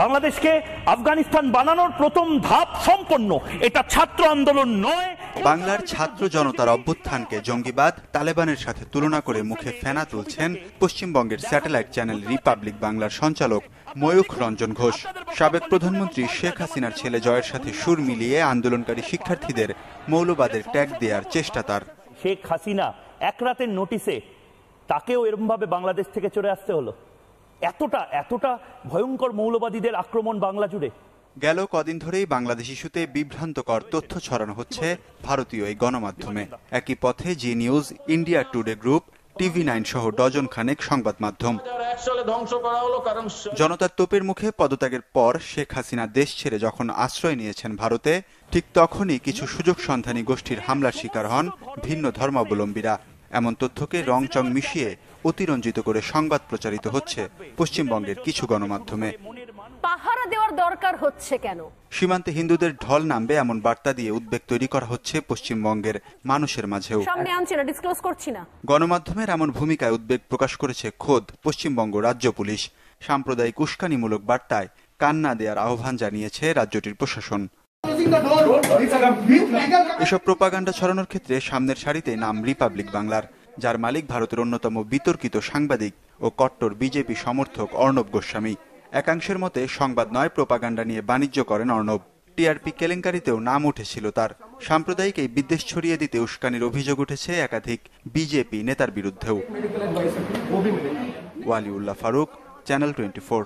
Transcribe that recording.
বাংলাদেশকে আফগানিস্তান বানানোর প্রথম ধাপ সম্পন্ন। এটা ছাত্র আন্দোলন নয়। বাংলার ছাত্র জনতার অভ্যুত্থানকে জঙ্গিবাদ, তালেবানের সাথে তুলনা করে মুখে ফেনা তুলছেন পশ্চিমবঙ্গের স্যাটেলাইট চ্যানেল রিপাবলিক বাংলার সঞ্চালক ময়ূখ রঞ্জন ঘোষ। সাবেক প্রধানমন্ত্রী শেখ হাসিনার ছেলে জয়ের সাথে সুর মিলিয়ে আন্দোলনকারী শিক্ষার্থীদের মৌলবাদের ট্যাগ দেওয়ার চেষ্টা তার। শেখ হাসিনা এক রাতের নোটিশে তাকেও এরকমভাবে বাংলাদেশ থেকে চলে আসতে হলো। এতটা ভয়ঙ্কর মৌলবাদীদের আক্রমণ বাংলা জুড়ে। গেল কদিন ধরেই বাংলাদেশ ইস্যুতে বিভ্রান্তকর তথ্য ছড়ানো হচ্ছে ভারতীয় এই গণমাধ্যমে। একই পথে Zee News, India Today group, TV9 সহ ডজন খানেক সংবাদ মাধ্যম। জনতার তোপের মুখে পদত্যাগের পর শেখ হাসিনা দেশ ছেড়ে যখন আশ্রয় নিয়েছেন ভারতে, ঠিক তখনই কিছু সুযোগ সন্ধানী গোষ্ঠীর হামলার শিকার হন ভিন্ন ধর্মাবলম্বীরা। এমন তথ্যকে রংচং মিশিয়ে অতিরঞ্জিত করে সংবাদ প্রচারিত হচ্ছে পশ্চিমবঙ্গের কিছু গণমাধ্যমে। পাহারা দেওয়ার দরকার হচ্ছে কেন? সীমান্তে হিন্দুদের ঢল নামবে এমন বার্তা দিয়ে উদ্বেগ তৈরি করা হচ্ছে পশ্চিমবঙ্গের মানুষের মাঝেও। সামনে আনছি না, ডিসক্লোজ করছি না। গণমাধ্যমের এমন ভূমিকায় উদ্বেগ প্রকাশ করেছে খোদ পশ্চিমবঙ্গ রাজ্য পুলিশ। সাম্প্রদায়িক উস্কানিমূলক বার্তায় কান না দেওয়ার আহ্বান জানিয়েছে রাজ্যটির প্রশাসন। এসব প্রোপাগান্ডা ছড়ানোর ক্ষেত্রে সামনের সারিতে নাম রিপাবলিক বাংলার, যার মালিক ভারতের অন্যতম বিতর্কিত সাংবাদিক ও কট্টর বিজেপি সমর্থক অর্ণব গোস্বামী। একাংশের মতে সংবাদ নয়, প্রোপাগান্ডা নিয়ে বাণিজ্য করেন অর্ণব। টিআরপি কেলেঙ্কারিতেও নাম উঠেছিল তার। সাম্প্রদায়িক এই বিদ্বেষ ছড়িয়ে দিতে উস্কানির অভিযোগ উঠেছে একাধিক বিজেপি নেতার বিরুদ্ধেও। ওয়ালিউল্লাহ ফারুক, চ্যানেল 24।